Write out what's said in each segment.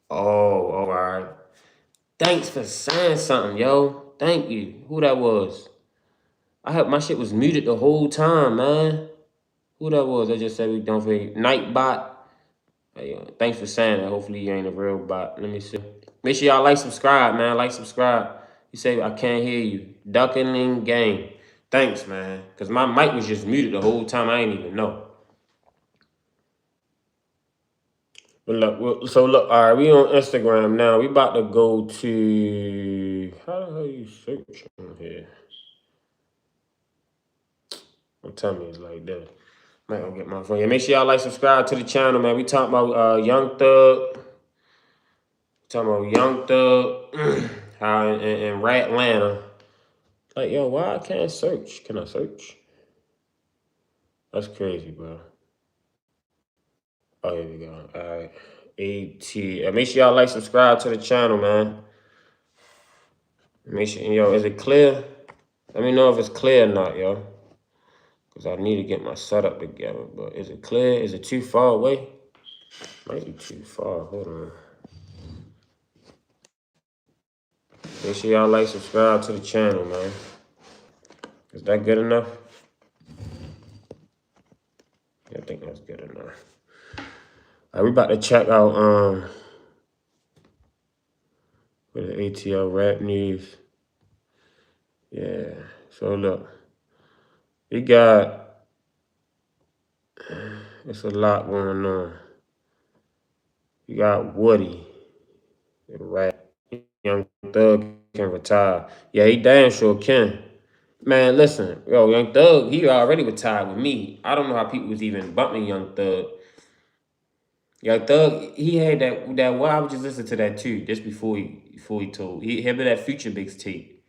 Oh, all right. Thanks for saying something, yo. Thank you. Who that was? I hope my shit was muted the whole time, man. Who that was? I just said we don't forget. Nightbot. Hey, thanks for saying that. Hopefully you ain't a real bot. Let me see. Make sure y'all like, subscribe, man. Like, subscribe. You say I can't hear you. Ducking game. Thanks, man. Cause my mic was just muted the whole time. I ain't even know. But look, so look, all right, we on Instagram now. We about to go to how the hell you search on here? Don't tell me it's like that. Might gonna get my phone. Yeah, make sure y'all like, subscribe to the channel, man. We talking about Young Thug. Talking about Young Thug, how in Rat Atlanta. Like, yo, why I can't search? Can I search? That's crazy, bro. Oh, here we go. All right. AT. Make sure y'all like, subscribe to the channel, man. Make sure, yo, is it clear? Let me know if it's clear or not, yo. Because I need to get my setup together. But is it clear? Is it too far away? Might be too far. Hold on. Make sure y'all like, subscribe to the channel, man. Is that good enough? Yeah, I think that's good enough. All right, we about to check out with the ATL rap news. Yeah. So look, we got it's a lot going on. You got Woody, the rap. Young Thug can retire. Yeah, he damn sure can. Man, listen, yo, Young Thug, he already retired with me. I don't know how people was even bumping Young Thug. Young Thug, he had that. Well, I was just listening to that too, just before he told. He had that Future Bigs tape,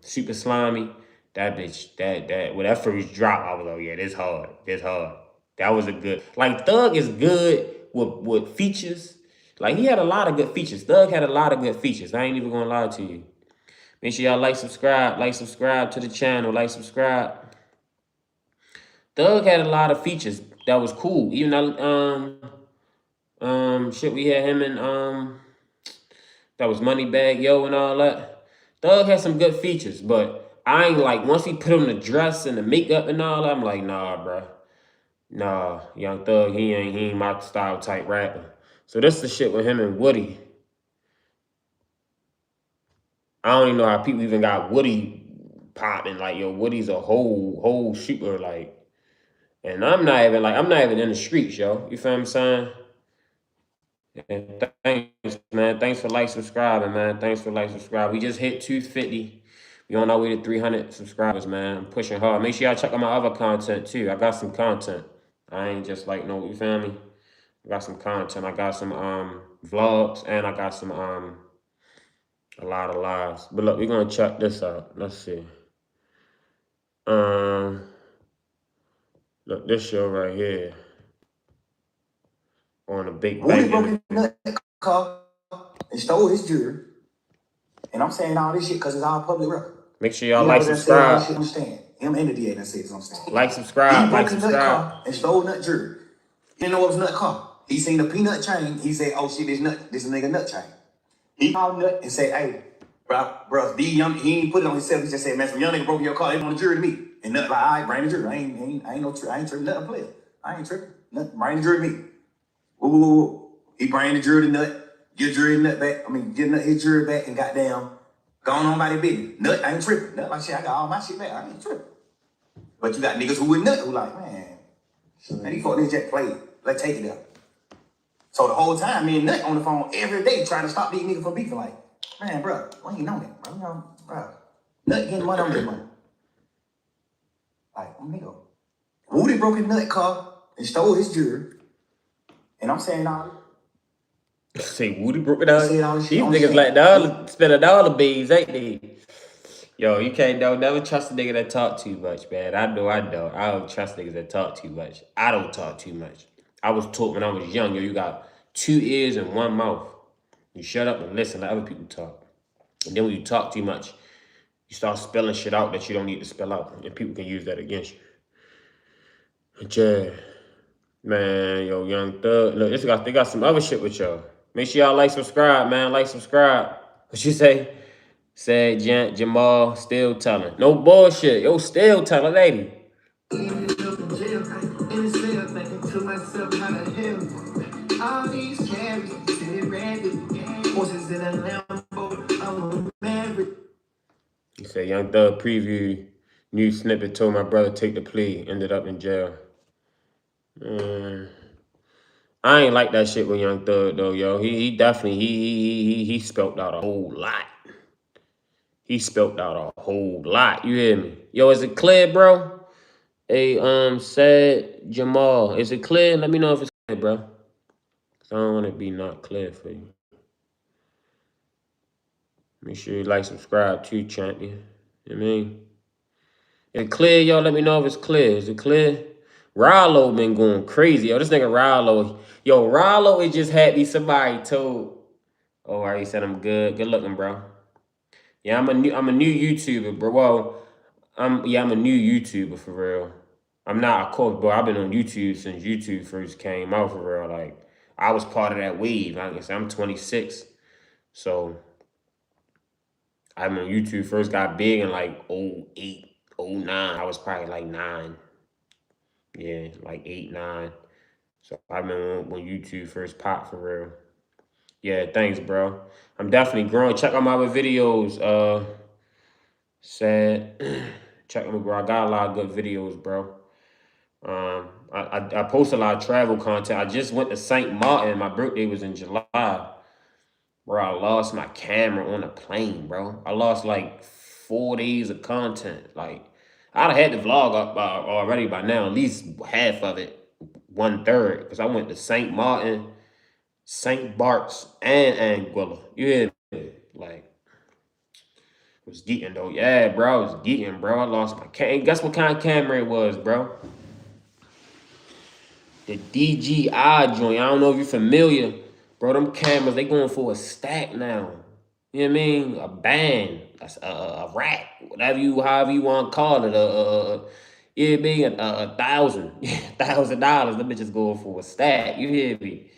Super Slimy. That bitch, that when that first drop, I was like, yeah, this hard, this hard. That was a good. Like Thug is good with features. Like he had a lot of good features. Thug had a lot of good features. I ain't even gonna lie to you. Make sure y'all like, subscribe to the channel, like, subscribe. Thug had a lot of features that was cool. Even though shit, we had him in that was Moneybag Yo and all that. Thug had some good features, but I ain't like once he put on the dress and the makeup and all that, I'm like, nah, bro. Nah, Young Thug, he ain't my style type rapper. So this is the shit with him and Woody. I don't even know how people even got Woody popping. Like, yo, Woody's a whole shooter, like, and I'm not even in the streets, yo. You feel what I'm saying? And thanks, man. Thanks for like subscribing, man. Thanks for like subscribing. We just hit 250. We on our way to 300 subscribers, man. I'm pushing hard. Make sure y'all check out my other content too. I got some content. I ain't just like no, you feel me? I got some content. I got some vlogs and I got some a lot of lives. But look, we're gonna check this out. Let's see. Look, this show right here on a big bank. Broke his car and stole his jewelry. And I'm saying all this shit because it's all public record. Make sure y'all like, subscribe. Shit, understand. Him and the DA that says I'm saying. Like, subscribe, he like, broke his subscribe. Nut car and stole nut jewelry. He didn't know it was nut car. He seen the peanut chain. He said, "Oh shit, this nigga nut chain." He called Nut and said, "Hey, bro, these young." He ain't put it on himself. He just said, "Man, some young nigga broke your car. They want the jury to me." And Nut like, "All right, bring the jury. I ain't tripping. Nothing player. I ain't tripping. Nothing. Bring the jury to me." Ooh. He bring the jury to Nut, get jury Nut back. Get his jury back and goddamn gone on by the business. Nut, I ain't tripping. Nut like shit, I got all my shit back. I ain't tripping. But you got niggas who with Nut who like, man, he fuck this jet play. Let's take it up. So the whole time, me and Nut on the phone every day trying to stop these niggas from beefing. Like, man, bro, why you know that, bro? Nut getting money, I'm getting money. Like, nigga, Woody broke his Nut car and stole his jewelry. And I'm saying all Say Woody broke it out. These niggas like spend $1 bills, ain't they? Yo, you can't never trust a nigga that talk too much, man. I know. I don't trust niggas that talk too much. I don't talk too much. I was taught when I was young, yo, you got 2 ears and 1 mouth. You shut up and listen, let other people talk. And then when you talk too much, you start spelling shit out that you don't need to spell out. And people can use that against you. But yeah, man, yo, Young Thug. Look, they got some other shit with y'all. Make sure y'all like, subscribe, man. Like, subscribe. What you say? Said Jamal, still telling. No bullshit. Yo, still telling, lady. He said, Young Thug preview, new snippet told my brother take the plea, ended up in jail. I ain't like that shit with Young Thug though, yo. He definitely he spelt out a whole lot. He spelt out a whole lot. You hear me? Yo, is it clear, bro? Hey, said Jamal, is it clear? Let me know if it's clear, bro. Cause I don't want to be not clear for you. Make sure you like, subscribe too, champion. You know what I mean? Is it clear, y'all? Let me know if it's clear. Is it clear? Rollo been going crazy. Yo, this nigga Rollo. Yo, Rollo, it just had me somebody told. Oh, all right, he said I'm good. Good looking, bro. Yeah, I'm a new YouTuber, bro. Well, I'm a new YouTuber for real. I'm not, of course, bro. I've been on YouTube since YouTube first came out for real. Like, I was part of that wave. I can say I'm 26. So I'm on YouTube first got big in like '08, '09. I was probably like 9. Yeah, like 8, 9. So I remember when YouTube first popped for real. Yeah, thanks, bro. I'm definitely growing. Check out my other videos. Said, check them, bro. I got a lot of good videos, bro. I post a lot of travel content. I just went to St. Martin. My birthday was in July. Bro, I lost my camera on the plane, bro. I lost like 4 days of content. Like, I'd have had the vlog up already by now, at least half of it, 1/3, because I went to St. Martin, St. Bart's, and Anguilla. You hear me? Like, it was geeking though. Yeah, bro, I was geeking, bro. I lost my camera. Guess what kind of camera it was, bro? The DJI joint. I don't know if you're familiar, bro. Them cameras, they going for a stack now. You know what I mean? A band, a rack, however you want to call it. It being a thousand, $1,000. Them bitches going for a stack. You hear me?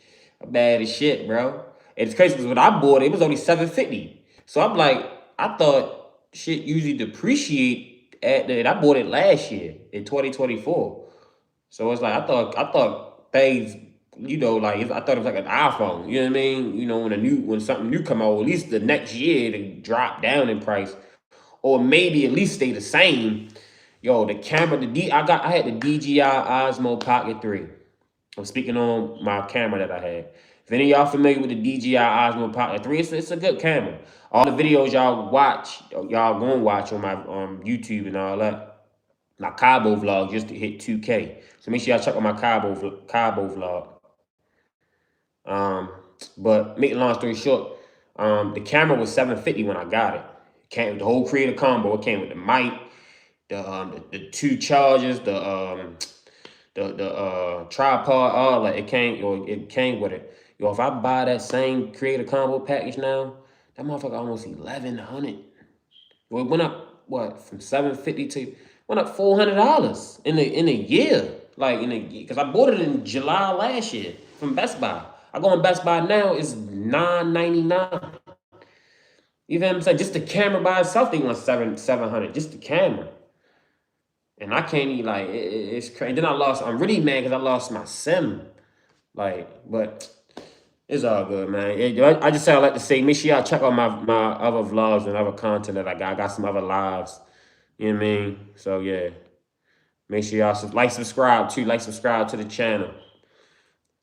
Bad as shit, bro. And it's crazy because when I bought it, it was only 750. So I'm like, I thought shit usually depreciate at the. I bought it last year in 2024. So it's like I thought things, like I thought it was like an iPhone. You know what I mean? When something new come out, at least the next year to drop down in price, or maybe at least stay the same. Yo, the camera, I had the DJI Osmo Pocket 3. I'm speaking on my camera that I had. If any of y'all familiar with the DJI Osmo Pocket 3, it's a good camera. All the videos y'all gonna watch on my YouTube and all that. My Cabo vlog just to hit 2K. So make sure y'all check out my Cabo vlog. But make a long story short, the camera was 750 when I got it. Came with the whole creator combo. It came with the mic, the two chargers, the tripod, all that. It came with it. Yo, if I buy that same creator combo package now, that motherfucker almost 1,100. Well, it went up what from 750 to went up $400 in a year. Like because I bought it in July last year from Best Buy. I go on Best Buy now, it's $999. You know what I'm saying? Just the camera by itself, they want 700. Just the camera. And I can't even it's crazy. Then I'm really mad because I lost my sim. But it's all good, man. I just say I like to say, make sure y'all check out my other vlogs and other content that I got. I got some other lives. You know what I mean? So yeah. Make sure y'all like, subscribe too. Like, subscribe to the channel.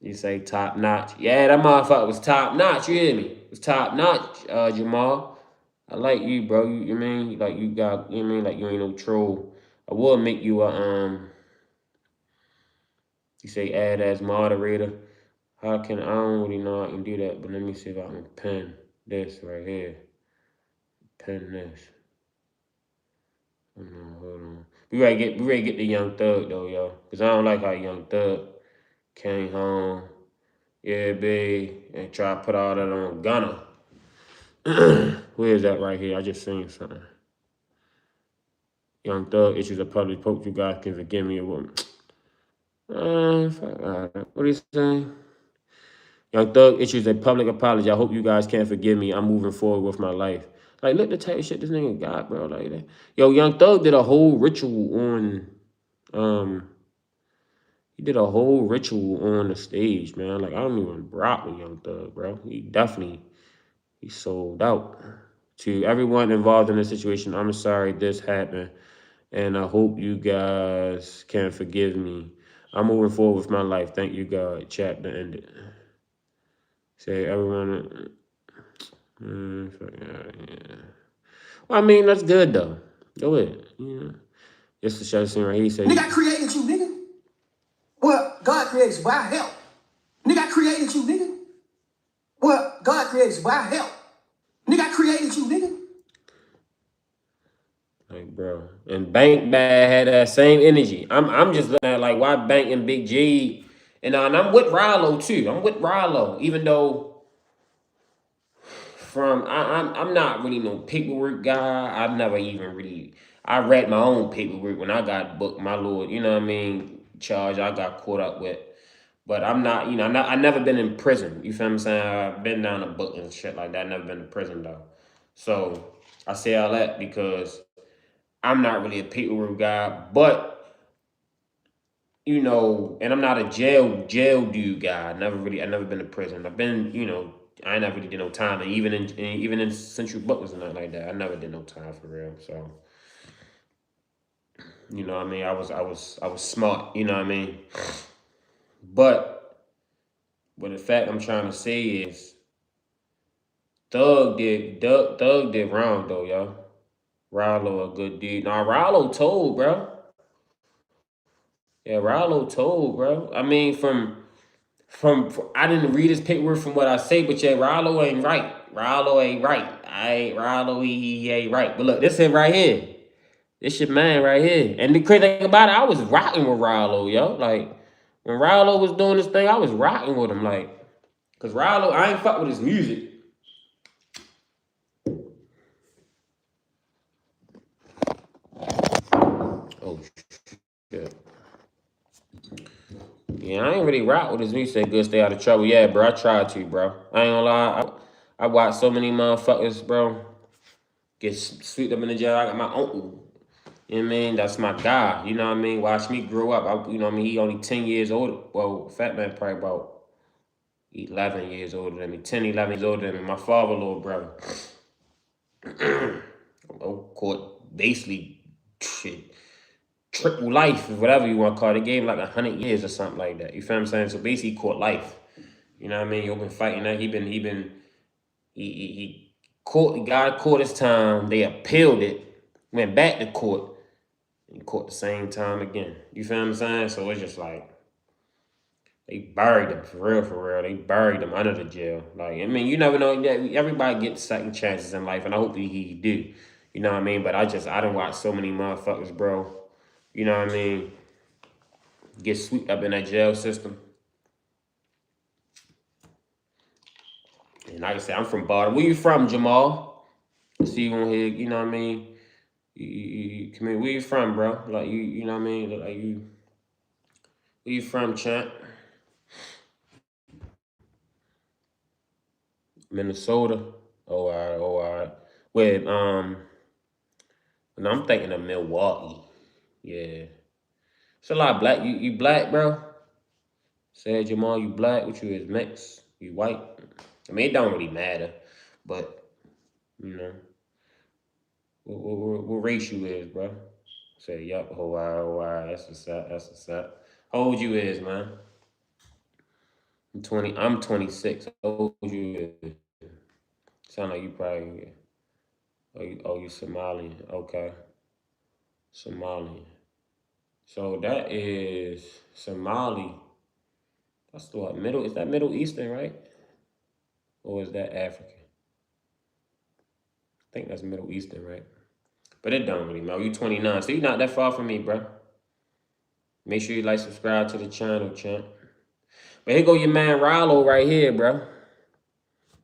You say top notch. Yeah, that motherfucker was top notch. You hear me? It was top notch, Jamal. I like you, bro. You know what I mean? Like you got, you know what I mean? Like you ain't no troll. I will make you you say add as moderator. How can I don't really know I can do that, but let me see if I can pin this right here. Pin this. Hold on. We ready to get the Young Thug though, yo. Cause I don't like how Young Thug came home. Yeah, babe, and try to put all that on Gunna. Where is that right here? I just seen something. Young Thug issues a public post. You guys can forgive me. What are you saying? Young Thug issues a public apology. I hope you guys can forgive me. I'm moving forward with my life. Like, look the type of shit this nigga got, bro. Like that. Yo, Young Thug did a whole ritual on um he did a whole ritual on the stage, man. Like, I don't even rock with Young Thug, bro. He sold out. To everyone involved in this situation, I'm sorry this happened, and I hope you guys can forgive me. I'm moving forward with my life. Thank you, God. Chapter ended. Say everyone. Yeah. Well, I mean, that's good though. Go ahead. Yeah. Just to show the scene right here. He said, Nigga, I created you, nigga. Well, God created you. Why help? Nigga, I created you, nigga. Well, God created you. Why help? Nigga, I created you, nigga. like, bro. And Bank Bad had that same energy. I'm just looking at like why Bank and Big G, and I'm with Rallo too. I'm with Rallo, even though I'm not really no paperwork guy. I've never even really I read my own paperwork when I got booked, my lord, you know what I mean, charge I got caught up with. But I'm not, I never been in prison. You feel what I'm saying? I've been down a book and shit like that. Never been to prison though. So I say all that because I'm not really a paperwork guy, but and I'm not a jail dude guy. I never been to prison. I've been, I never really did no time, and even in Central Butlers and nothing like that, I never did no time for real. So, you know what I mean? I was smart, you know what I mean? But the fact I'm trying to say is Thug did wrong though, yo. Rallo a good dude. Nah, Rallo told, bro. Yeah, Rallo told, bro. I mean, from I didn't read his paperwork from what I say, but yeah, Rallo ain't right. Rallo ain't right. Rallo, he ain't right. But look, this him right here. This your man right here. And the crazy thing about it, I was rocking with Rallo, yo. Like when Rallo was doing this thing, I was rocking with him, like, cause Rallo, I ain't fuck with his music. Oh shit. Yeah, I ain't really rock with his music. Good, stay out of trouble. Yeah, bro, I tried to, bro. I ain't gonna lie. I watched so many motherfuckers, bro, get swept up in the jail. I got my uncle. You know what I mean? That's my guy. You know what I mean? Watch me grow up. You know what I mean? He only 10 years older. Well, Fat Man probably about 11 years older than me. 10, 11 years older than me. My father, little brother. Caught basically shit. Triple life, whatever you want to call it. They gave him like 100 years or something like that. You feel what I'm saying? So basically, he caught life. You know what I mean? You've been fighting that. He caught, God caught his time. They appealed it, went back to court, and caught the same time again. You feel what I'm saying? So it's just like they buried him for real, for real. They buried him under the jail. Like, I mean, you never know. Everybody gets second chances in life, and I hope he do. You know what I mean? But I don't watch so many motherfuckers, bro. You know what I mean? Get swept up in that jail system. And like I said, I'm from Baltimore. Where you from, Jamal? I see you on here. You know what I mean? You come here. Where you from, bro? Like you know what I mean? Like where you from, champ? Minnesota. Oh, all right, oh, all right. Wait, no, I'm thinking of Milwaukee. Yeah, it's a lot of black. You black, bro? Said Jamal, you black? What you is mixed? You white? I mean, it don't really matter, but you know, what race you is, bro? Say, yup, Hawaii, Hawaii. That's what's up. That's what's up. How old you is, man? I'm 20. I'm 26. How old you is? Sound like you probably. Oh, you Somalian. Okay, Somalian. So that is Somali. That's what middle. Is that Middle Eastern, right? Or is that African? I think that's Middle Eastern, right? But it don't really matter. You 29, so you're not that far from me, bro. Make sure you like, subscribe to the channel, champ. But here go your man Rollo right here, bro.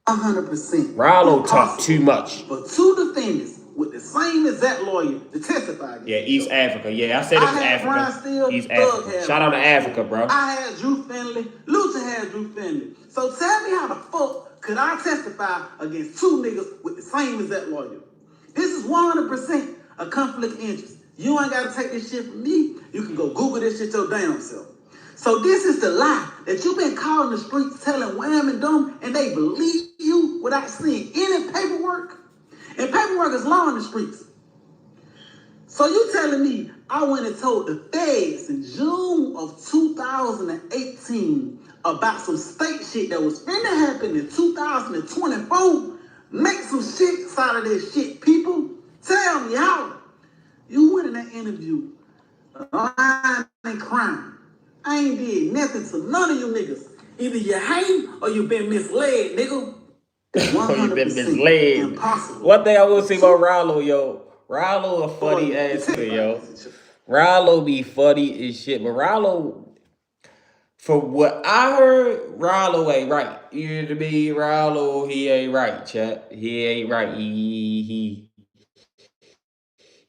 100%. Rollo talk too much. For two defendants with the same exact lawyer to testify against. Yeah, East Africa. Yeah, I said it was Africa. Still, East Africa. Shout out to Africa, bro. I had Drew Finley. Lucha had Drew Finley. So tell me how the fuck could I testify against two niggas with the same exact lawyer? This is 100% a conflict of interest. You ain't got to take this shit from me. You can go Google this shit your damn self. So this is the lie that you've been calling the streets telling wham and dumb, and they believe you without seeing any paperwork. And paperwork is law in the streets. So you telling me I went and told the feds in June of 2018 about some state shit that was finna happen in 2024? Make some shit out of this shit, people. Tell me how. You went in that interview lying and crying. I ain't did nothing to none of you niggas. Either you hate or you been misled, nigga. 100% You been misled. Impossible. One thing I will say about Rollo, yo. Rollo a funny ass nigga, yo. Rollo be funny as shit, but Rollo, for what I heard, Rollo ain't right. You hear to me, Rollo, he ain't right, chat. He ain't right. He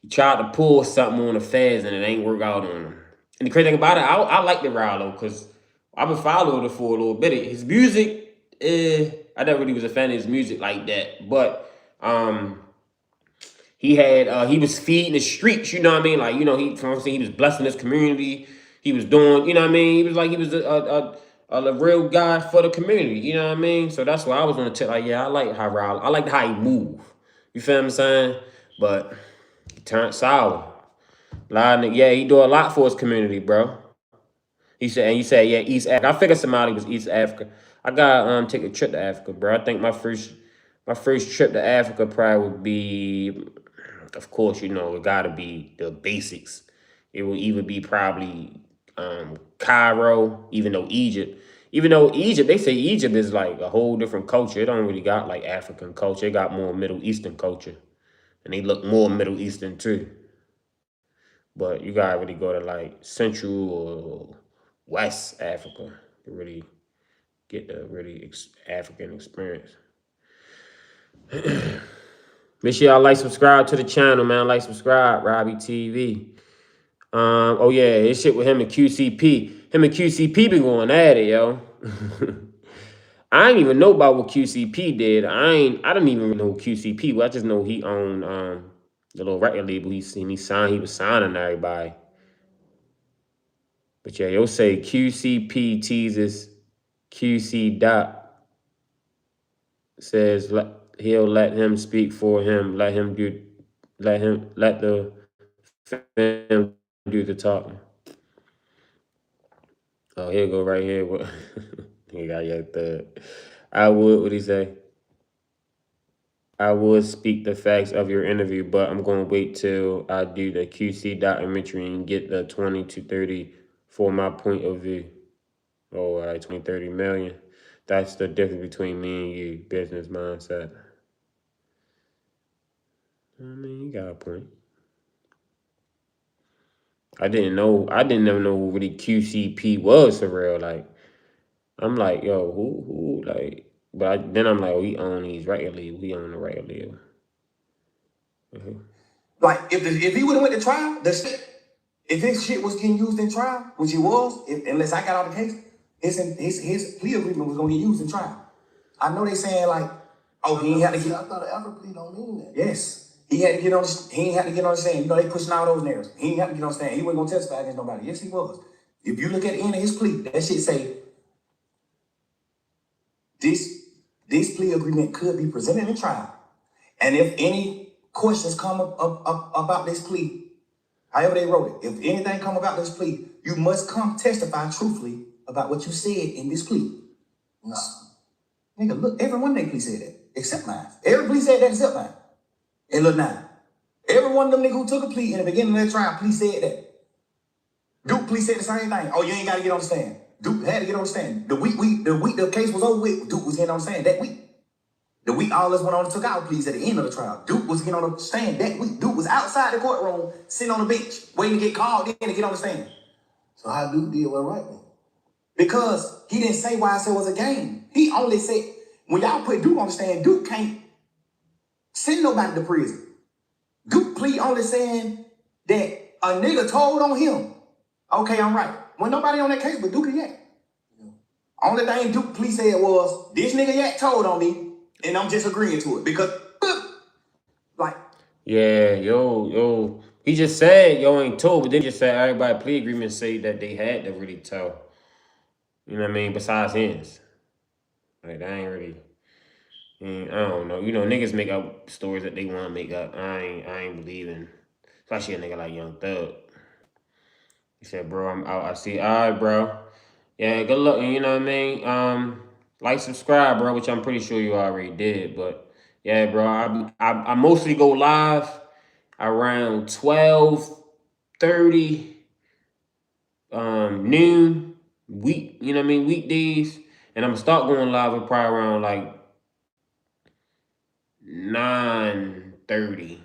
tried to pull something on the fans and it ain't work out on him. And the crazy thing about it, I like the Rollo because I've been following it for a little bit. His music, I never really was a fan of his music like that, but he was feeding the streets, you know what I mean? Like, you know, he was blessing his community. He was doing, you know what I mean? He was a real guy for the community, you know what I mean? So that's why I was gonna tell, like, yeah, I like how he move. You feel what I'm saying? But he turned sour. Yeah, he do a lot for his community, bro. You said, yeah, East Africa. I figured Somali was East Africa. I gotta take a trip to Africa, bro. I think my first trip to Africa probably would be, of course, you know, it gotta be the basics. It will either be probably Cairo, even though Egypt, they say Egypt is like a whole different culture. It don't really got like African culture. It got more Middle Eastern culture. And they look more Middle Eastern too. But you gotta really go to like Central or West Africa to really get the African experience. Make sure y'all like, subscribe to the channel, man. Like, subscribe, Robbie TV. Oh yeah, this shit with him and QCP. Him and QCP been going at it, yo. I didn't even know about what QCP did. I didn't even know QCP was. I just know he owned the little record label he was signing everybody. But yeah, you'll say QCP teases QC Dot says he'll let him speak for him, let the fam do the talking. Oh, here go right here. He got your third. What he say? I would speak the facts of your interview, but I'm going to wait till I do the QC documentary and get the 20 to 30 for my point of view. Oh, all right, 20, 30 million. That's the difference between me and you, business mindset. I mean, you got a point. I didn't never know who really QCP was for real. Like, I'm like, yo, who, like, then I'm like, oh, he own these record labels. We own the record label. Like, if he would have went to trial, if his shit was getting used in trial, which he was, unless I got out the case, his plea agreement was gonna get used in trial. I know they saying like, oh, he ain't had to get. I thought an African plea don't mean that. Yes. He had to get on. He ain't had to get on the stand. You know they pushing all those narratives. He ain't had to get on the stand. He wasn't gonna testify against nobody. Yes, he was. If you look at the end of his plea, that shit say this plea agreement could be presented in trial, and if any questions come up about this plea, however they wrote it, if anything come about this plea, you must come testify truthfully about what you said in this plea. No. Nigga, look, every one of they plea said that, except mine. Every plea said that except mine. And look now, every one of them niggas who took a plea in the beginning of their trial, plea said that. Duke plea said the same thing. Oh, you ain't got to get on the stand. Duke had to get on the stand. The week the case was over with, Duke was getting on the stand that week. The week all us went on and took our pleas at the end of the trial. Duke was getting on the stand that week. Duke was outside the courtroom, sitting on the bench, waiting to get called in to get on the stand. So how Duke did what right then? Because he didn't say why I said it was a game. He only said, when y'all put Duke on the stand, Duke can't send nobody to prison. plea only saying that a nigga told on him. Okay, I'm right. When nobody on that case but Duke Yak. Only thing Duke plea said was, this nigga Yak told on me, and I'm just agreeing to it. Because, like... Yeah, yo. He just said yo ain't told, but then he just said everybody plea agreement say that they had to really tell. You know what I mean? Besides his. Like, that ain't really... I don't know. You know, niggas make up stories that they want to make up. I ain't believing. Especially a nigga like Young Thug. He said, bro, I'm out. I see. All right, bro. Yeah, good luck. You know what I mean? Like, subscribe, bro, which I'm pretty sure you already did. But yeah, bro, I mostly go live around 12:30, noon, you know what I mean, weekdays. And I'm gonna start going live at probably around like 9:30.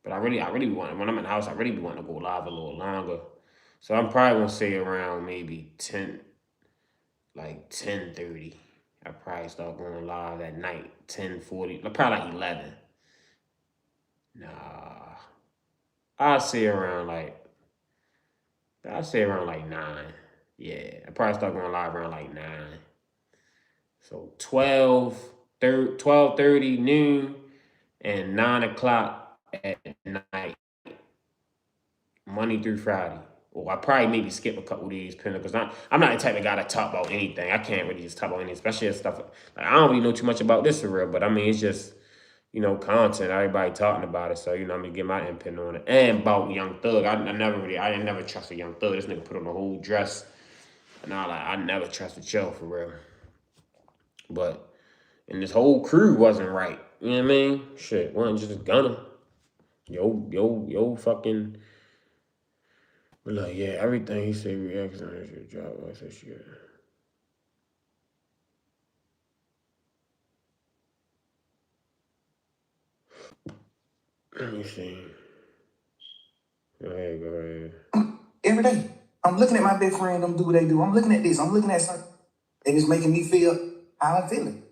But I really want, when I'm in the house, I really be wanting to go live a little longer. So I'm probably gonna say around maybe 10:30. I probably start going live at night, 10:40, probably like 11. Nah, I'll say around like, I'll say around like 9. Yeah, I probably start going live around like 9. So 12:30 noon and 9 o'clock at night, Monday through Friday. Or I probably maybe skip a couple days, because I'm not the type of guy to talk about anything. I can't really just talk about anything, especially stuff like, I don't really know too much about this for real. But I mean, it's just, content. Everybody talking about it, so I'm gonna get my input on it. And about Young Thug, I didn't never trusted Young Thug. This nigga put on a whole dress, and I never trusted Joe for real. But and this whole crew wasn't right. You know what I mean? Shit, wasn't just Gunna. Yo, fucking. But like, yeah, everything he said reacts on his job. I said shit. Let me see. Go ahead. Every day, I'm looking at my best friend, them do what they do. I'm looking at this. I'm looking at something. And it's making me feel how I'm feeling.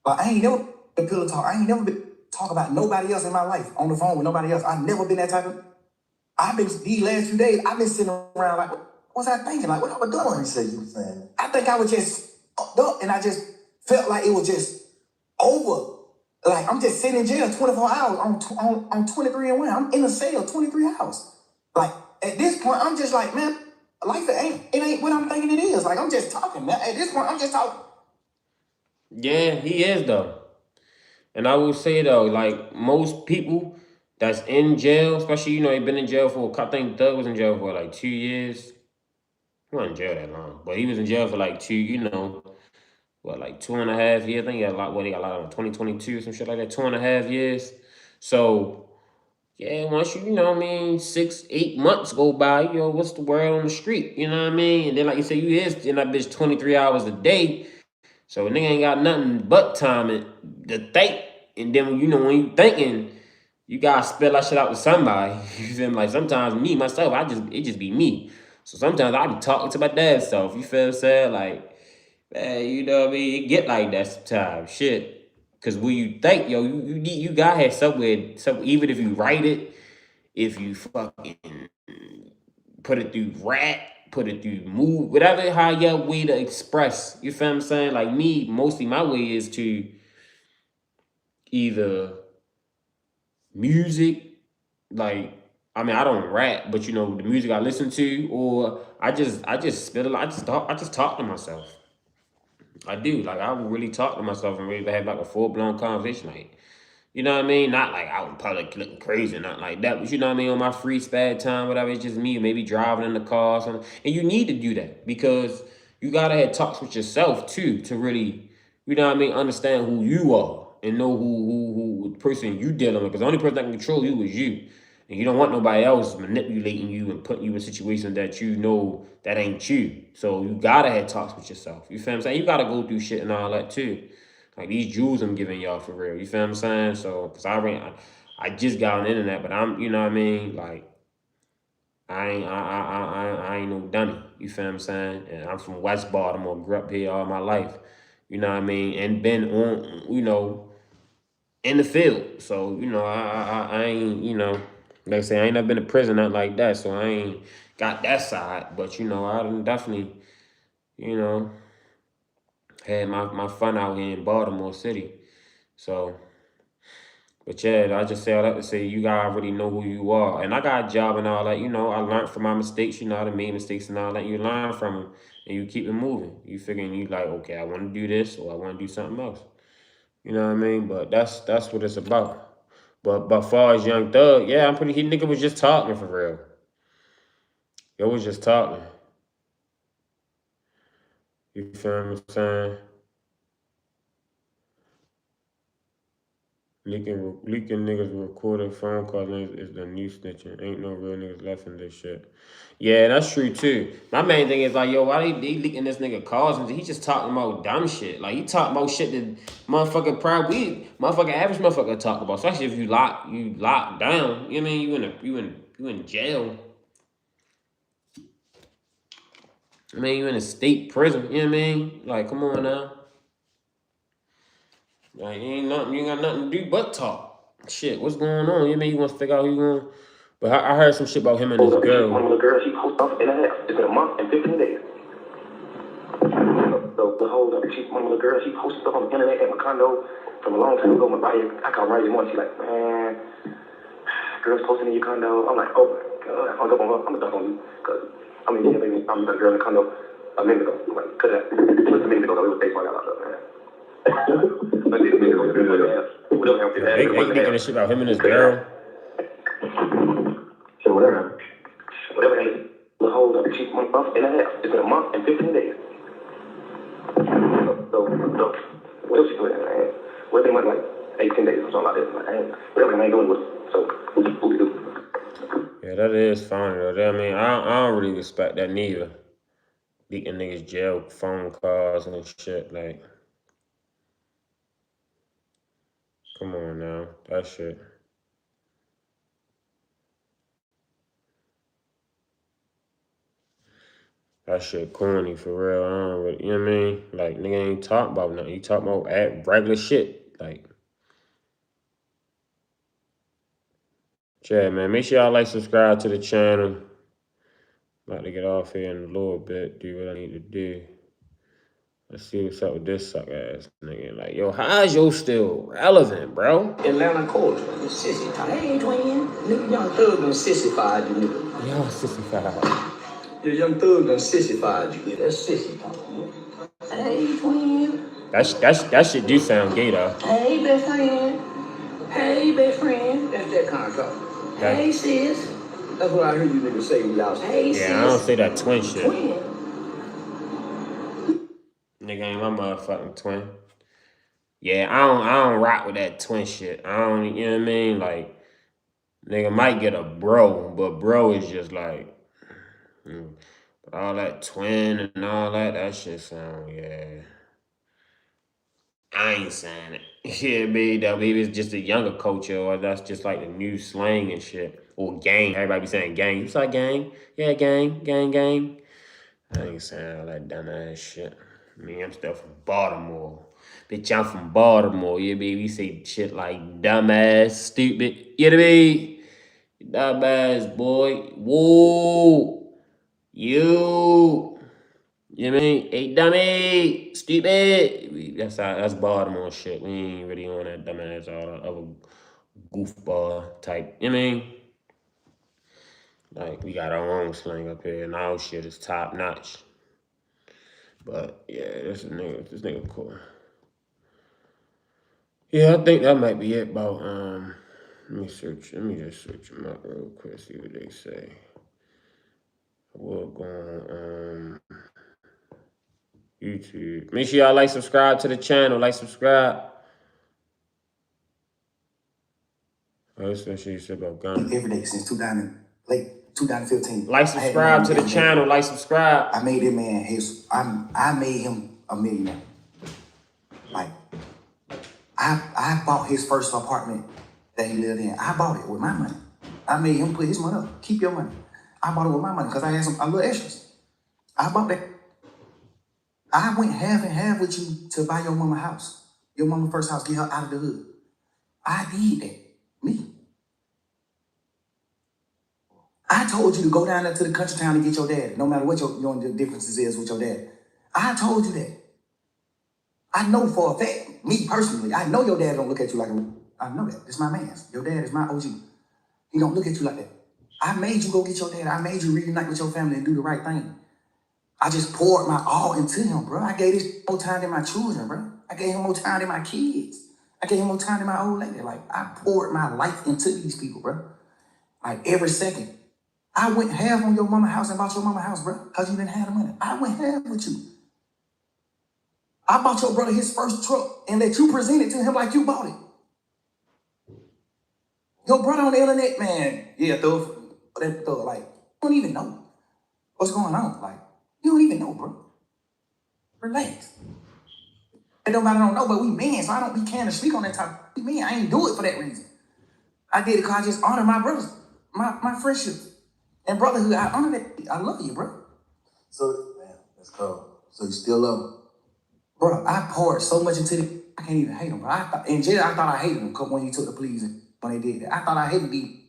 But I ain't never been pillow talk. I ain't never been talk about nobody else in my life on the phone with nobody else. I've never been that type of... I've been, these last few days, I've been sitting around like, what was I thinking? Like, what I was doing? You said you were saying. I think I was just fucked up, and I just felt like it was just over. Like, I'm just sitting in jail 24 hours on 23 and 1. I'm in a cell 23 hours. Like, at this point, I'm just like, man, life it ain't what I'm thinking it is. Like, I'm just talking, man. At this point, I'm just talking. Yeah, he is though. And I will say though, like most people that's in jail, especially he been in jail for, I think Doug was in jail for like 2 years. He wasn't in jail that long, but he was in jail for like like 2.5 years. I think he got a lot. What he got a lot of 2022 or some shit like that. 2.5 years. So yeah, once what I mean, 6, 8 months go by, what's the word on the street? You know what I mean? And then like you say, you is in that bitch 23 hours a day. So a nigga ain't got nothing but time to think. And then when you thinking, you gotta spill that shit out to somebody. You feel me? Like sometimes me, myself, it just be me. So sometimes I be talking to my dad's self. You feel what I'm saying? Like, man, you know what I mean? It get like that sometimes. Shit. Cause when you think, you gotta have somewhere, even if you write it, if you fucking put it through rap, put it through move, whatever how your way to express. You feel what I'm saying? Like me, mostly my way is to either music, like I mean I don't rap, but the music I listen to, or I just spit a lot. I just talk to myself. I do. Like I will really talk to myself and really have like a full blown conversation. Like, you know what I mean? Not like out in public looking crazy, not like that. But you know what I mean? On my free spare time, whatever, it's just me, maybe driving in the car or something. And you need to do that because you gotta have talks with yourself too to really, you know what I mean, understand who you are and know who the person you dealing with. Because the only person that can control you is you. And you don't want nobody else manipulating you and putting you in situations that that ain't you. So you gotta have talks with yourself. You feel what I'm saying? You gotta go through shit and all that too. Like these jewels I'm giving y'all for real. You feel what I'm saying? So, cause I just got on the internet, but I'm, you know what I mean? Like, I ain't no dummy. You feel what I'm saying? And I'm from West Baltimore, grew up here all my life. You know what I mean? And been on, in the field. So, you know, I ain't, you know, like I say, I ain't never been to prison, nothing like that. So I ain't got that side. But, you know, I done definitely, you know, had my fun out here in Baltimore City. So, but yeah, I just say all that to say you gotta already know who you are. And I got a job and all that, you know, I learned from my mistakes, you know, I made mistakes and all that. You learn from them and you keep it moving. You figuring you like, okay, I want to do this or I want to do something else. You know what I mean? But that's what it's about. But far as Young Thug, yeah, I'm pretty. He nigga was just talking for real. It was just talking. You feel what I'm saying? Leaking niggas recording phone calls is the new snitching. Ain't no real niggas left in this shit. Yeah, that's true too. My main thing is like, yo, why they leaking this nigga calls? And he just talking about dumb shit. Like he talking about shit that motherfucker probably motherfucker average motherfucker talk about. Especially if you locked down. You know what I mean? You in jail. I mean, you in a state prison. You know what I mean? Like, come on now. Like, you ain't got nothing to do but talk. Shit, what's going on? You know what I mean? You want to figure out who you going. But I heard some shit about him and his girl. One of the girls, she posted off in a half. It's been a month and 15 days. So the whole one of the girls, she posted stuff on the internet at my condo from a long time ago. My body, I called right this morning. She's like, man, girls posting in your condo. I'm like, oh my god, I hung up on her. I'm gonna duck on you because I mean, yeah, baby, I'm the girl in the condo a minute ago. I'm like, cut that. It was a minute ago. It was baseball out of man. But this minute ago, They thinking this shit about him and his girl. So whatever. Whatever it is, the whole she's 1 month and a half. It's been a month and 15 days. So what else you doing, man? What they went like 18 days or something like that. Like, whatever I ain't doing with it. So what we do? Yeah, that is funny though. I mean, I don't really respect that neither. Leaking niggas jail phone calls and shit. Like, come on now. That shit. That shit corny for real. I don't really, you know what I mean? Like, nigga ain't talking about nothing. You talking about regular shit. Like, yeah, man. Make sure y'all like, subscribe to the channel. About to get off here in a little bit. Do what I need to do. Let's see what's up with this suck ass nigga. Like, yo, how's yo still relevant, bro? Atlanta culture. It's sissy time. Hey, twin. Nigga, Young Thug done sissified you, nigga. Y'all sissified. Yeah, Young Thug done sissified you. That's sissy time. Hey, twin. That shit do sound gay though. Hey, best friend. Hey, best friend. That's that kind of talk. Hey, sis. That's what I heard you niggas say when y'all say, hey, sis. Yeah, I don't say that twin shit. Twin. Nigga ain't my motherfucking twin. Yeah, I don't rock with that twin shit. I don't, you know what I mean? Like, nigga might get a bro, but bro is just like, all that twin and all that shit sound, yeah. I ain't saying it. Yeah, maybe that maybe it's just a younger culture, or that's just like the new slang and shit. Or gang. Everybody be saying gang. You say gang? Yeah, gang. I ain't saying all that dumb ass shit. Me, I'm still from Baltimore. Bitch, I'm from Baltimore. Yeah, baby. We say shit like dumbass, stupid. You know what I mean? Dumbass, boy. Whoa. You. You know what I mean? Hey, dummy. Stupid. That's Baltimore shit. We ain't really on that dumbass, all that other goofball type. You know what I mean? Like, we got our own slang up here, and our shit is top notch. But yeah, this nigga cool. Yeah, I think that might be it about let me just search them up real quick, see what they say. We'll go on YouTube. Make sure y'all subscribe to the channel, subscribe. Oh, this is what you said about guns. Every day since 2015. Subscribe to the channel, subscribe. I made that man I made him a millionaire. Like, I bought his first apartment that he lived in. I bought it with my money. I made him put his money up. Keep your money. I bought it with my money because I had a little extras. I bought that. I went half and half with you to buy your mama house. Your mama first house, get her out of the hood. I did that. Me. I told you to go down there to the country town and get your dad, no matter what your differences is with your dad. I told you that. I know for a fact, me personally, I know your dad don't look at you like a, I know that. It's my man. Your dad is my OG. He don't look at you like that. I made you go get your dad. I made you reunite with your family and do the right thing. I just poured my all into him, bro. I gave this more time than my children, bro. I gave him more time than my kids. I gave him more time than my old lady. Like, I poured my life into these people, bro. Like, every second. I went half on your mama house and bought your mama house, bro, because you didn't have the money. I went half with you. I bought your brother his first truck and let you present it to him like you bought it. Your brother on the internet, man, yeah, like, you don't even know what's going on. Like, you don't even know, bro. Relax. It don't matter, I don't know, but we men, so I don't be caring to speak on that topic. We men, I ain't do it for that reason. I did it because I just honor my brothers, my friendships and brotherhood. I honor that. I love you, bro. So, man, that's cool. So you still love him? Bro, I poured so much into it, I can't even hate him, bro. In jail, I thought I hated him when he took the pleas and when they did that. I thought I hated him.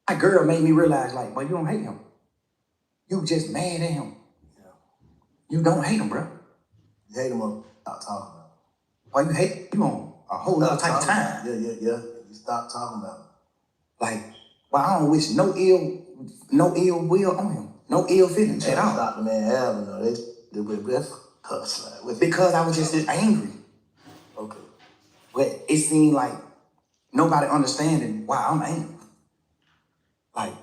My girl made me realize, like, boy, you don't hate him. You just mad at him. Yeah. You don't hate him, bro. You hate him on stop talking about him. Why you hate you on a whole other type of time? Yeah. You stop talking about him. Like, well, I don't wish no ill will on him. No ill feelings at all. Stop the man having though. They because I was just angry. Okay. But it seemed like nobody understanding why I'm angry. Like,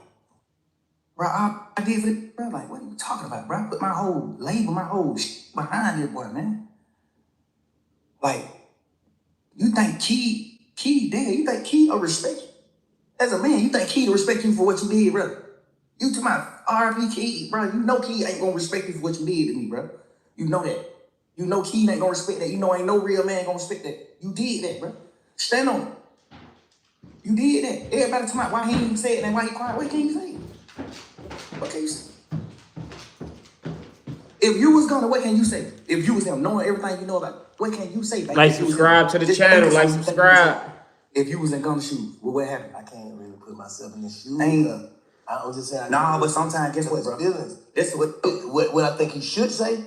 bro, I did it, bro. Like, what are you talking about, bro? I put my whole label, my whole shit behind this boy, man. Like, you think Key dead? You think Key will respect you? As a man, you think Key will respect you for what you did, bro? You to my RP Key, bro. You know Key ain't gonna respect you for what you did to me, bro. You know that. You know Key ain't gonna respect that. You know ain't no real man gonna respect that. You did that, bro. Stand on it. You did that. Everybody talking about why he ain't say it and why he quiet. What can you say? What can you say? If you was gonna, what can you say? If you was him, knowing everything you know about, what can you say? Like, subscribe to the channel. Like, subscribe. If you was in Gunna's shoes, well, what happened? I can't really put myself in his shoes. I was just saying. Nah, but sometimes, guess what, bro? That's what I think he should say.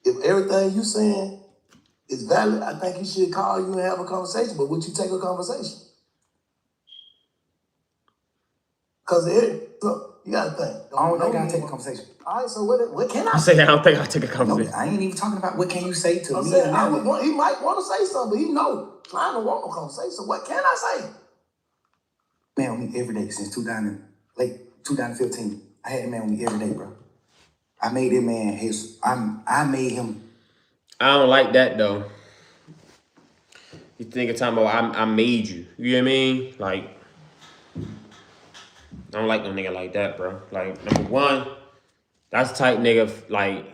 If everything you saying is valid, I think he should call you and have a conversation. But would you take a conversation? Because look, you gotta think. I don't think I take a conversation. All right, so what can I say? I don't think I take a conversation. No, I ain't even talking about what can you say to me. He might want to say something, but he know I don't want no conversation. So what can I say? Man on me every day since late 2015. I had a man on me every day, bro. I made that man I made him. I don't like that though. You think of time about I made you. You know what I mean? Like, I don't like no nigga like that, bro. Like, number one, that's the type nigga, like,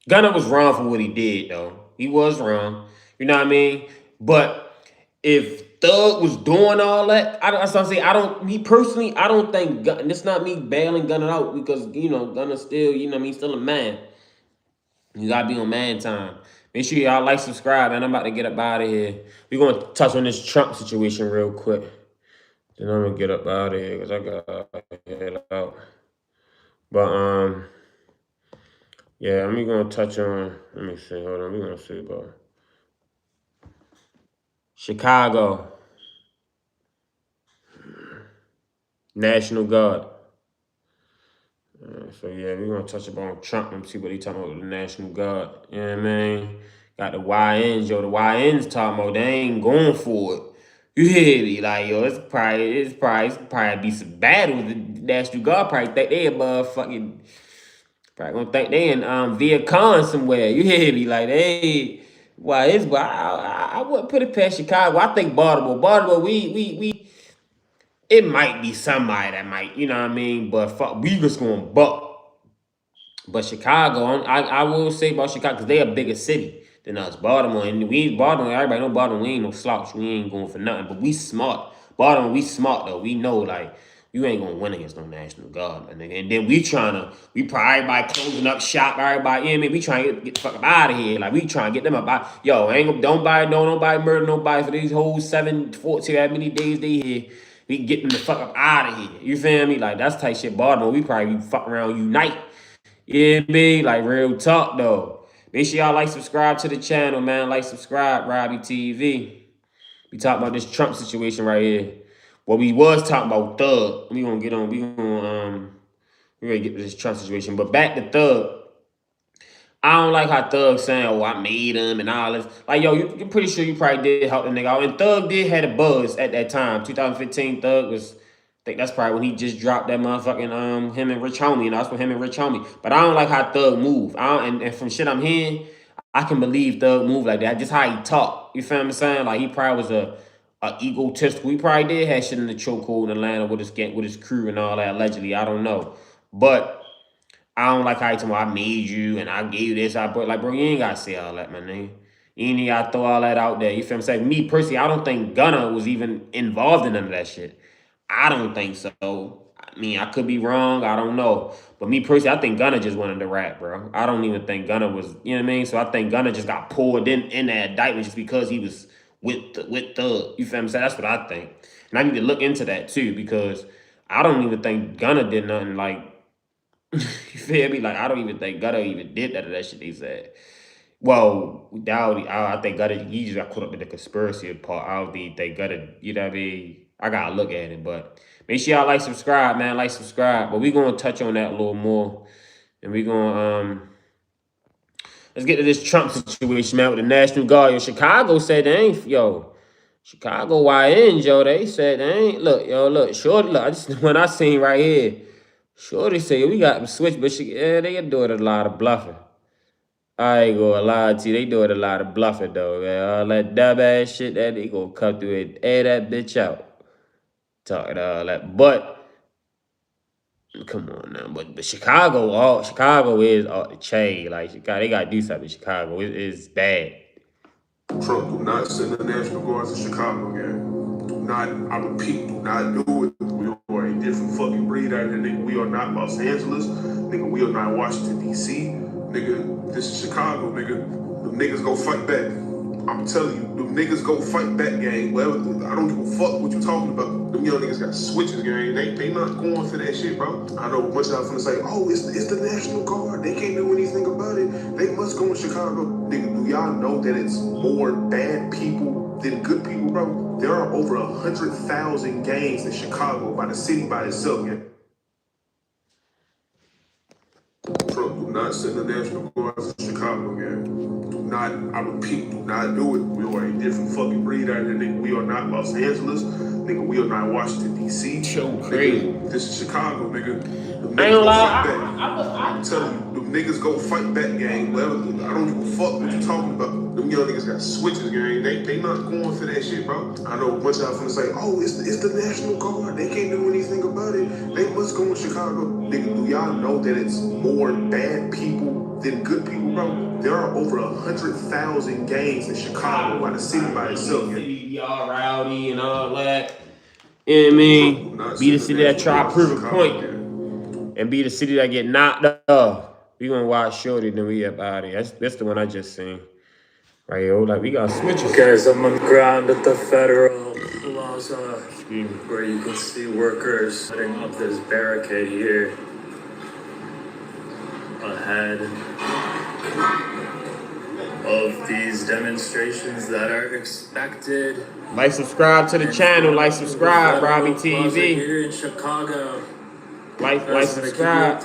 Gunna was wrong for what he did, though. He was wrong. You know what I mean? But if Thug was doing all that, that's what I'm saying. Me personally, I don't think, and it's not me bailing Gunna out because, you know, Gunna still, you know what I mean, still a man. You gotta be on man time. Make sure y'all like, subscribe, and I'm about to get up out of here. We're gonna touch on this Trump situation real quick. Then I'm gonna get up out of here because I gotta head out. But yeah, I'm gonna touch on. Let me see. Hold on. We're gonna see about Chicago National Guard. So yeah, we're gonna touch upon Trump and see what he talking about with the National Guard. You know what I mean? Got the YNs, yo. The YNs talking about they ain't going for it. You hear me? Like, yo, it's probably be some battles. The National Guard probably think they above fucking. Probably gonna think they in Vietcong somewhere. You hear me? Like, they, why it's, but I wouldn't put it past Chicago. I think Baltimore. Baltimore, we it might be somebody that might, you know what I mean? But fuck, we just gonna buck. But Chicago, I will say about Chicago, because they a bigger city than us. Baltimore, and Baltimore, everybody know Baltimore, we ain't no slouch. We ain't going for nothing, but we smart. Baltimore, we smart though. We know, like, You ain't gonna win against no National Guard, my nigga. And then we probably everybody closing up shop, everybody, you know what I mean? We trying to get the fuck up out of here. Like, we trying to get them up out. Yo, nobody murder nobody for these whole 14, how many days they here. We can get them the fuck up out of here. You feel me? Like, that's type shit, Baltimore. We probably fuck around unite. Yeah, be like real talk though. Make sure y'all like, subscribe to the channel, man. Like, subscribe, Robbie TV. We talking about this Trump situation right here. What we was talking about Thug. We gonna get on. We gonna get to this Trump situation. But back to Thug. I don't like how Thug saying, "Oh, I made him" and all this. Like, yo, you're pretty sure you probably did help the nigga out. And Thug did had a buzz at that time. 2015, Thug was. I think that's probably when he just dropped that motherfucking him and Rich Homie. You know, that's when him and Rich Homie. But I don't like how Thug move. And from shit I'm hearing, I can believe Thug move like that. Just how he talk. You feel what I'm saying? Like he probably was a egotistical. He probably did have shit in the chokehold in Atlanta with his crew and all that. Allegedly, I don't know. But I don't like how he told me I made you and I gave you this. Like, bro, you ain't gotta say all that, my nigga. You ain't gotta throw all that out there. You feel what I'm saying? Me personally, I don't think Gunna was even involved in none of that shit. I don't think so. I mean, I could be wrong. I don't know. But me personally, I think Gunna just wanted to rap, bro. I don't even think Gunna was, you know what I mean? So I think Gunna just got pulled in that indictment just because he was with Thug. You feel what I'm saying? That's what I think. And I need to look into that too because I don't even think Gunna did nothing like you feel me? Like I don't even think Gutter even did that of that shit they said. Well, Dowdy, I think Gutter he just got caught up in the conspiracy part. I don't even think Gutter, you know what I mean? I gotta look at it, but make sure y'all like, subscribe, man. Like, subscribe. But we gonna touch on that a little more, and we gonna let's get to this Trump situation, man. With the National Guard, yo, Chicago said they ain't Chicago YNs, yo. They said they ain't look, short look. I just when I seen right here. Shorty say we got them switch, but they doing a lot of bluffing. I ain't gonna lie to you, they doing a lot of bluffing though, man. All that dumb ass shit that they gonna come through and air that bitch out. Talking all that. But come on now. But Chicago is off the chain. Like Chicago, they gotta do something in Chicago. It's bad. Trump, do not send the National Guard to Chicago again. Do not, I repeat, do not do it. We are a different fucking breed out here, nigga. We are not Los Angeles. Nigga, we are not Washington, D.C. Nigga, this is Chicago, nigga. The niggas go fight back. I'm telling you, the niggas go fight back, gang. Well, I don't give a fuck what you talking about. Them young niggas got switches, gang. They not going for that shit, bro. I know a bunch of y'all finna say, oh, it's the National Guard. They can't do anything about it. They must go in Chicago. Nigga, do y'all know that it's more bad people than good people, bro? There are over 100,000 gangs in Chicago by the city by itself, gang. Trump, do not send the National Guard to Chicago again. Do not, I repeat, do not do it. We are a different fucking breed out here, nigga. We are not Los Angeles. Nigga, we are not Washington, D.C. So crazy. Nigga, this is Chicago, nigga. Them I niggas ain't gonna go lie. fight back. I'm telling you, them niggas go fight back, gang. Well, I don't give a fuck what you talking about. Them young niggas got switches, gang. They not going for that shit, bro. I know a bunch of y'all finna say, oh, it's the National Guard. They can't do anything about it. They must go in Chicago. Nigga, do y'all know that it's more bad people than good people, bro? There are over 100,000 gangs in Chicago by the city by itself, gang. City be all rowdy and all that. You know what I mean? Be the city that try to prove a point. And be the city that get knocked off. We gonna watch Shorty, then we up out of here. That's the one I just seen. Right here, like we got switches. Guys, I'm on the ground at the Federal Plaza, where you can see workers setting up this barricade here ahead of these demonstrations that are expected. Like, subscribe to the channel. Like, subscribe, Robbie TV. Here in Chicago. Like, subscribe.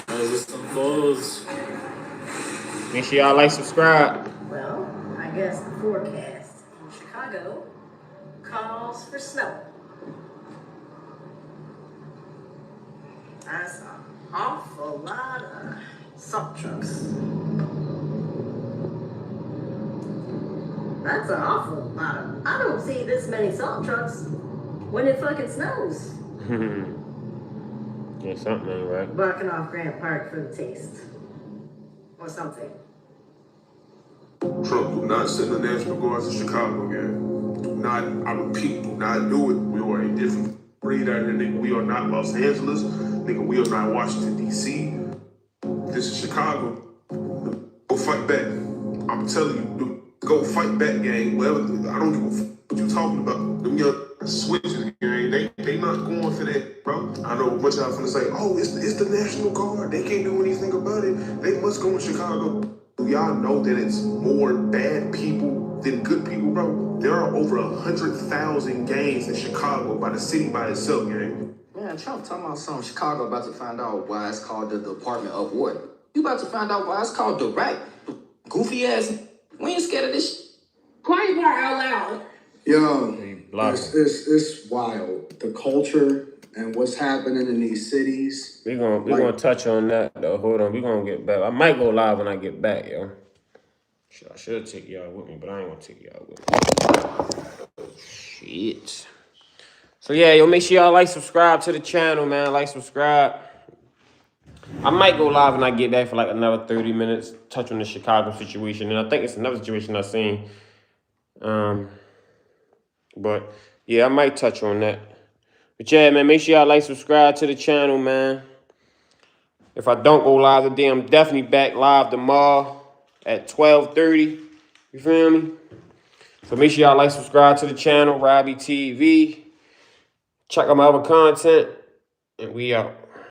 As this unfolds. Make sure y'all like, subscribe. Well, I guess the forecast in Chicago calls for snow. That's an awful lot of salt trucks. That's an awful lot of. I don't see this many salt trucks when it fucking snows. Yeah, something ain't right. Blocking off Grant Park for the taste. Or something. Trump, do not send the National Guard to Chicago again. Do not, I repeat, do not do it. We are a different Read out here, nigga. We are not Los Angeles. Nigga, we are not Washington, D.C. This is Chicago. Go fight back. I'm telling you, go fight back, gang. Whatever. I don't give a what you talking about. Them young switches, gang. They not going for that, bro. I know a bunch of y'all finna say, oh, it's the National Guard. They can't do anything about it. They must go in Chicago. Do y'all know that it's more bad people than good people, bro? There are over 100,000 gangs in Chicago by the city by itself, gang. Man, Trump talking about something. Chicago about to find out why it's called the Department of what? You about to find out why it's called the right. Goofy ass. We ain't scared of this shit. Quiet part out loud. Yo, it's wild. The culture and what's happening in these cities. We're gonna touch on that though. Hold on, we're gonna get back. I might go live when I get back, yo. I should take y'all with me, but I ain't gonna take y'all with me. Shit. So yeah, yo, make sure y'all like, subscribe to the channel, man. Like, subscribe. I might go live when I get back for like another 30 minutes, touch on the Chicago situation. And I think it's another situation I've seen. But yeah, I might touch on that. But yeah, man, make sure y'all like, subscribe to the channel, man. If I don't go live today, I'm definitely back live tomorrow at 12:30. You feel me? So make sure y'all like, subscribe to the channel, Robbie TV. Check out my other content, and we out.